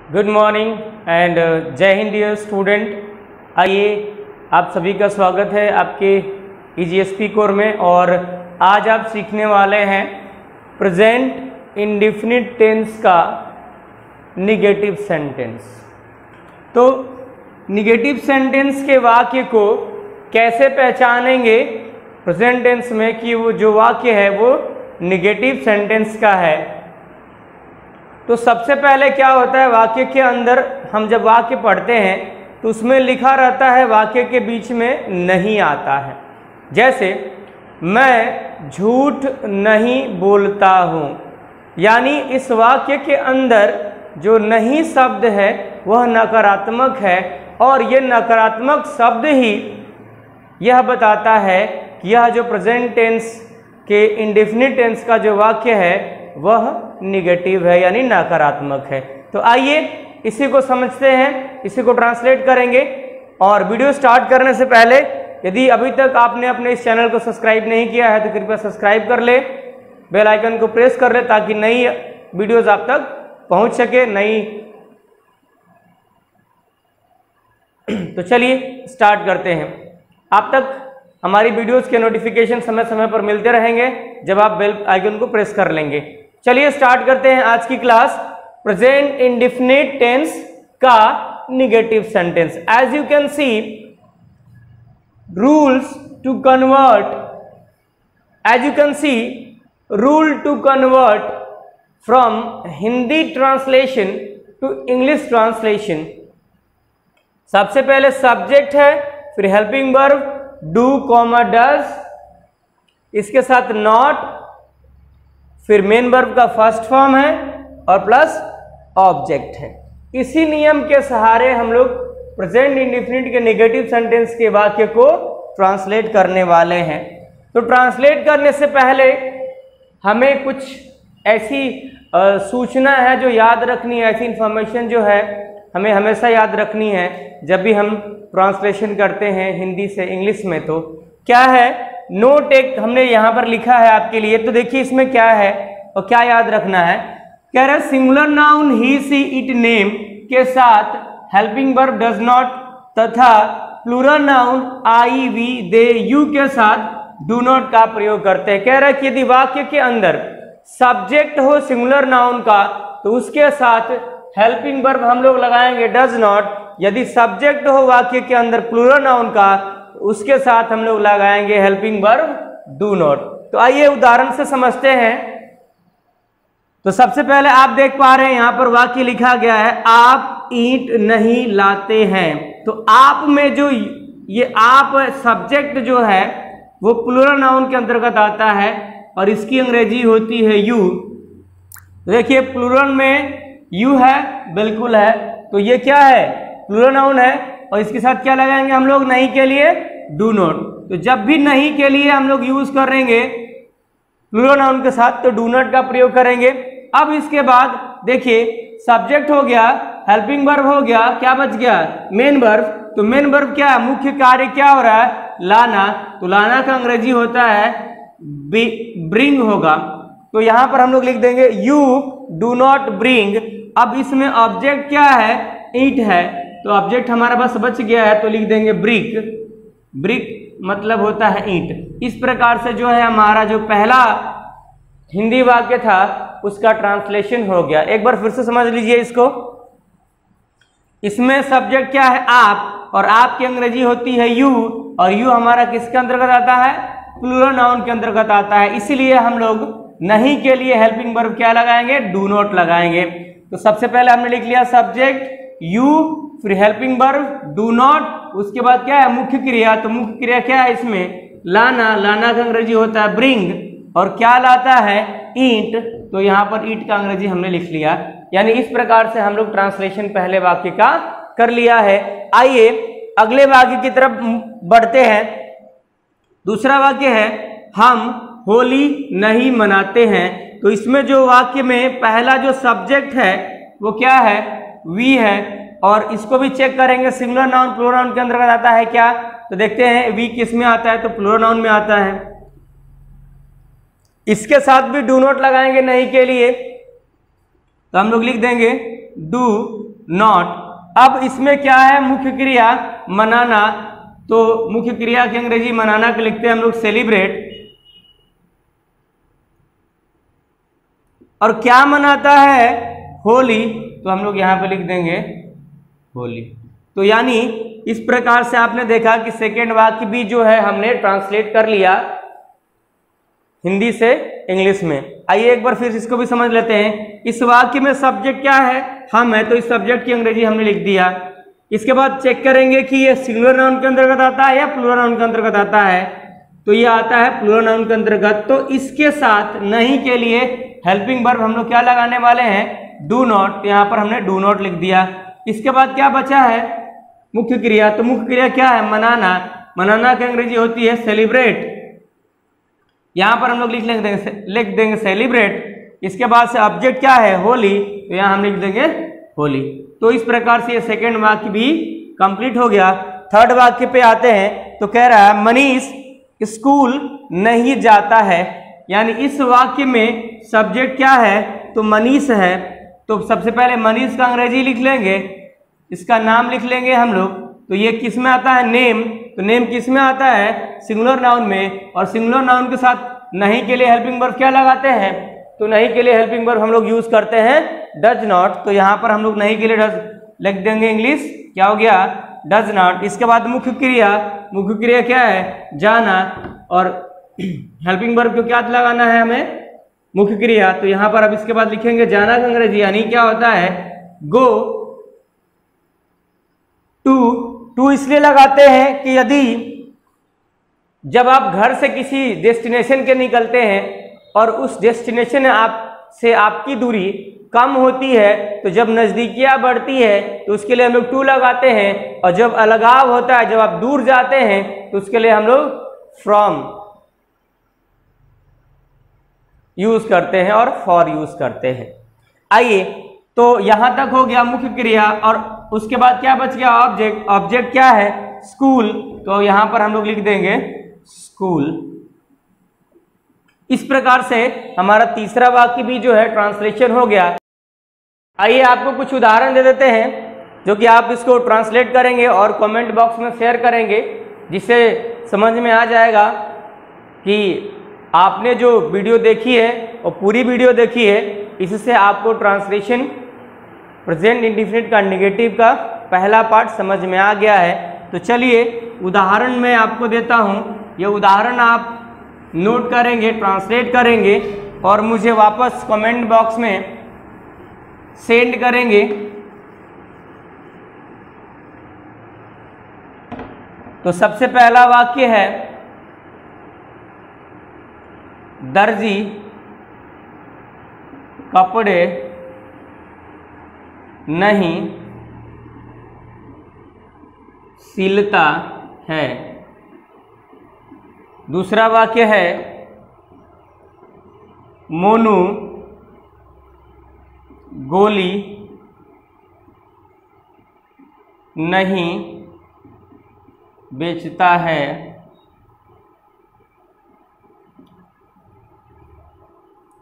Good morning and जय Hind dear student. आइए, आप सभी का स्वागत है आपके ईजीएसपी कोर में। और आज आप सीखने वाले हैं प्रेजेंट इंडेफिनिट टेंस का निगेटिव सेंटेंस। तो निगेटिव सेंटेंस के वाक्य को कैसे पहचानेंगे प्रेजेंट टेंस में कि वो जो वाक्य है वो निगेटिव सेंटेंस का है। तो सबसे पहले क्या होता है, वाक्य के अंदर हम जब वाक्य पढ़ते हैं तो उसमें लिखा रहता है, वाक्य के बीच में नहीं आता है। जैसे मैं झूठ नहीं बोलता हूँ, यानी इस वाक्य के अंदर जो नहीं शब्द है वह नकारात्मक है, और यह नकारात्मक शब्द ही यह बताता है कि यह जो प्रेजेंट टेंस के इंडेफिनिट टेंस का जो वाक्य है वह निगेटिव है, यानी नकारात्मक है। तो आइए इसी को समझते हैं, इसी को ट्रांसलेट करेंगे। और वीडियो स्टार्ट करने से पहले यदि अभी तक आपने अपने इस चैनल को सब्सक्राइब नहीं किया है तो कृपया सब्सक्राइब कर ले, बेल आइकन को प्रेस कर ले ताकि नई वीडियोस आप तक पहुंच सके। तो चलिए स्टार्ट करते हैं। आप तक हमारी वीडियोस के नोटिफिकेशन समय समय पर मिलते रहेंगे जब आप बेल आइकन को प्रेस कर लेंगे। चलिए स्टार्ट करते हैं आज की क्लास, प्रेजेंट इंडेफिनिट टेंस का negative sentence. As you can see, rules to convert, as you can see, rule to convert from Hindi translation to English translation. सबसे पहले सब्जेक्ट है, फिर helping verb do comma does, इसके साथ not, फिर main verb का first form है और प्लस ऑब्जेक्ट है। इसी नियम के सहारे हम लोग प्रेजेंट इंडेफिनिट के नेगेटिव सेंटेंस के वाक्य को ट्रांसलेट करने वाले हैं। तो ट्रांसलेट करने से पहले हमें कुछ ऐसी सूचना है जो याद रखनी है, ऐसी इंफॉर्मेशन जो है हमें हमेशा याद रखनी है जब भी हम ट्रांसलेशन करते हैं हिंदी से इंग्लिश में। तो क्या है, नोट एक हमने यहाँ पर लिखा है आपके लिए। तो देखिए इसमें क्या है और क्या याद रखना है। कह रहा है singular noun he she it name के साथ हेल्पिंग वर्ब डज नॉट तथा plural noun I we they you के साथ डू नॉट का प्रयोग करते हैं। कह रहा है कि यदि वाक्य के अंदर सब्जेक्ट हो सिंगुलर नाउन का तो उसके साथ हेल्पिंग वर्ब हम लोग लगाएंगे डज नॉट। यदि सब्जेक्ट हो वाक्य के अंदर प्लूरल नाउन का उसके साथ हम लोग लगाएंगे हेल्पिंग वर्ब डू नॉट। तो आइए उदाहरण से समझते हैं। तो सबसे पहले आप देख पा रहे हैं यहां पर वाक्य लिखा गया है, आप ईंट नहीं लाते हैं। तो आप में जो ये आप सब्जेक्ट जो है वो प्लूरल नाउन के अंतर्गत आता है और इसकी अंग्रेजी होती है यू। देखिए प्लूरल में यू है, बिल्कुल है। तो ये क्या है, प्लूरल नाउन है और इसके साथ क्या लगाएंगे हम लोग, नहीं के लिए डू नॉट। तो जब भी नहीं के लिए हम लोग यूज करेंगे प्लूरल नाउन के साथ तो डू नॉट का प्रयोग करेंगे। अब इसके बाद देखिए सब्जेक्ट हो गया, हेल्पिंग वर्ब हो गया, क्या बच गया, मेन वर्ब। तो मेन वर्ब क्या है, मुख्य कार्य क्या हो रहा है, लाना। तो लाना का अंग्रेजी होता है ब्रिंग होगा। तो यहां पर हम लोग लिख देंगे यू डू नॉट ब्रिंग। अब इसमें ऑब्जेक्ट क्या है, ईंट है। तो ऑब्जेक्ट हमारा बस बच गया है तो लिख देंगे ब्रिक। ब्रिक मतलब होता है ईंट। इस प्रकार से जो है हमारा जो पहला हिंदी वाक्य था उसका ट्रांसलेशन हो गया। एक बार फिर से समझ लीजिए इसको। इसमें सब्जेक्ट क्या है, आप, और आप की अंग्रेजी होती है यू, और यू हमारा किसके अंतर्गत आता है, प्लूरल नाउन के अंतर्गत आता है। इसीलिए हम लोग नहीं के लिए हेल्पिंग वर्ब क्या लगाएंगे, डू नॉट लगाएंगे। तो सबसे पहले हमने लिख लिया सब्जेक्ट यू, फिर हेल्पिंग वर्ब डू नॉट, उसके बाद क्या है मुख्य क्रिया। तो मुख्य क्रिया क्या है इसमें, लाना। लाना का अंग्रेजी होता है ब्रिंग, और क्या लाता है, ईंट। तो यहाँ पर ईंट का अंग्रेजी हमने लिख लिया। यानी इस प्रकार से हम लोग ट्रांसलेशन पहले वाक्य का कर लिया है। आइए अगले वाक्य की तरफ बढ़ते हैं। दूसरा वाक्य है, हम होली नहीं मनाते हैं। तो इसमें जो वाक्य में पहला जो सब्जेक्ट है वो क्या है, वी है। और इसको भी चेक करेंगे, सिंगुलर नाउन प्लूरल नाउन के अंतर्गत आता है क्या। तो देखते हैं वी किस में आता है, तो प्लूरल नाउन में आता है। इसके साथ भी डू नॉट लगाएंगे नहीं के लिए। तो हम लोग लिख देंगे डू नॉट। अब इसमें क्या है, मुख्य क्रिया मनाना, तो मुख्य क्रिया की अंग्रेजी मनाना के लिखते हैं हम लोग सेलिब्रेट। और क्या मनाता है, होली, तो हम लोग यहां पे लिख देंगे होली। तो यानी इस प्रकार से आपने देखा कि सेकेंड वाक्य भी जो है हमने ट्रांसलेट कर लिया हिंदी से इंग्लिश में। आइए एक बार फिर इसको भी समझ लेते हैं। इस वाक्य में सब्जेक्ट क्या है, हम है, तो इस सब्जेक्ट की अंग्रेजी हमने लिख दिया। इसके बाद चेक करेंगे कि ये सिंगुलर नाउन के अंतर्गत आता है या प्लूरल नाउन के अंतर्गत आता है, तो ये आता है प्लूरल नाउन के अंतर्गत। तो इसके साथ नहीं के लिए हेल्पिंग वर्ब हम लोग क्या लगाने वाले हैं, डू नॉट। यहाँ पर हमने डू नॉट लिख दिया। इसके बाद क्या बचा है, मुख्य क्रिया। तो मुख्य क्रिया क्या है, मनाना। मनाना की अंग्रेजी होती है सेलिब्रेट। यहां पर हम लोग लिख देंगे सेलिब्रेट। इसके बाद से ऑब्जेक्ट क्या है, होली, तो यहां हम लिख देंगे होली। तो इस प्रकार से ये सेकेंड वाक्य भी कंप्लीट हो गया। थर्ड वाक्य पे आते हैं, तो कह रहा है मनीष स्कूल नहीं जाता है। यानी इस वाक्य में सब्जेक्ट क्या है, तो मनीष है। तो सबसे पहले मनीष का अंग्रेजी लिख लेंगे, इसका नाम लिख लेंगे हम लोग। तो ये किस में आता है, नेम। तो नेम किस में आता है, सिंगुलर नाउन में। और सिंगुलर नाउन के साथ नहीं के लिए हेल्पिंग वर्ब क्या लगाते हैं, तो नहीं के लिए हेल्पिंग वर्ब हम लोग यूज करते हैं डज नॉट। तो यहां पर हम लोग नहीं के लिए डज लिख देंगे, इंग्लिश क्या हो गया, डज नॉट। इसके बाद मुख्य क्रिया। मुख्य क्रिया क्या है, जाना। और हेल्पिंग वर्ब को क्या लगाना है हमें, मुख्य क्रिया। तो यहां पर अब इसके बाद लिखेंगे जाना का अंग्रेजी, यानी क्या होता है, गो टू इसलिए लगाते हैं कि यदि जब आप घर से किसी डेस्टिनेशन के निकलते हैं और उस डेस्टिनेशन से आपकी दूरी कम होती है, तो जब नजदीकियां बढ़ती है तो उसके लिए हम लोग टू लगाते हैं। और जब अलगाव होता है, जब आप दूर जाते हैं, तो उसके लिए हम लोग फ्रॉम यूज करते हैं और फॉर यूज करते हैं। आइए, तो यहां तक हो गया मुख्य क्रिया। और उसके बाद क्या बच गया, ऑब्जेक्ट। ऑब्जेक्ट क्या है, स्कूल। तो यहां पर हम लोग लिख देंगे स्कूल। इस प्रकार से हमारा तीसरा वाक्य भी जो है ट्रांसलेशन हो गया। आइए आपको कुछ उदाहरण दे देते हैं जो कि आप इसको ट्रांसलेट करेंगे और कमेंट बॉक्स में शेयर करेंगे, जिससे समझ में आ जाएगा कि आपने जो वीडियो देखी है और पूरी वीडियो देखी है, इससे आपको ट्रांसलेशन प्रेजेंट इंडेफिनिट का नेगेटिव का पहला पार्ट समझ में आ गया है। तो चलिए उदाहरण मैं आपको देता हूं। ये उदाहरण आप नोट करेंगे, ट्रांसलेट करेंगे और मुझे वापस कमेंट बॉक्स में सेंड करेंगे। तो सबसे पहला वाक्य है, दर्जी कपड़े नहीं सिलता है। दूसरा वाक्य है, मोनू गोली नहीं बेचता है।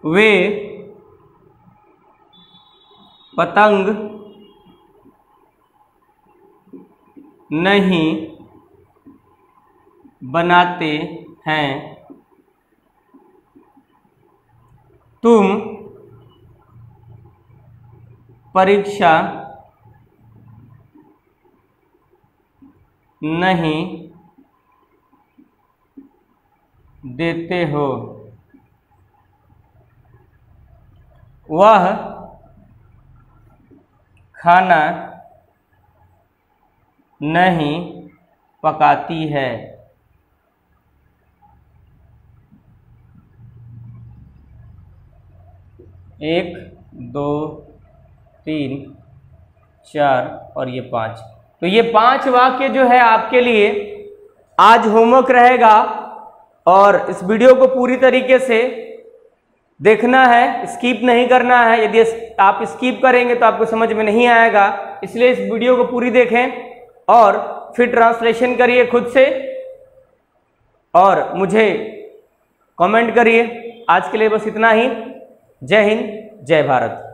वे पतंग नहीं बनाते हैं। तुम परीक्षा नहीं देते हो। वह खाना नहीं पकाती है। 1 2 3 4 और ये 5। तो ये 5 वाक्य जो है आपके लिए आज होमवर्क रहेगा और इस वीडियो को पूरी तरीके से देखना है, स्किप नहीं करना है। यदि आप स्किप करेंगे तो आपको समझ में नहीं आएगा, इसलिए इस वीडियो को पूरी देखें और फिर ट्रांसलेशन करिए खुद से और मुझे कमेंट करिए। आज के लिए बस इतना ही। जय हिंद, जय भारत।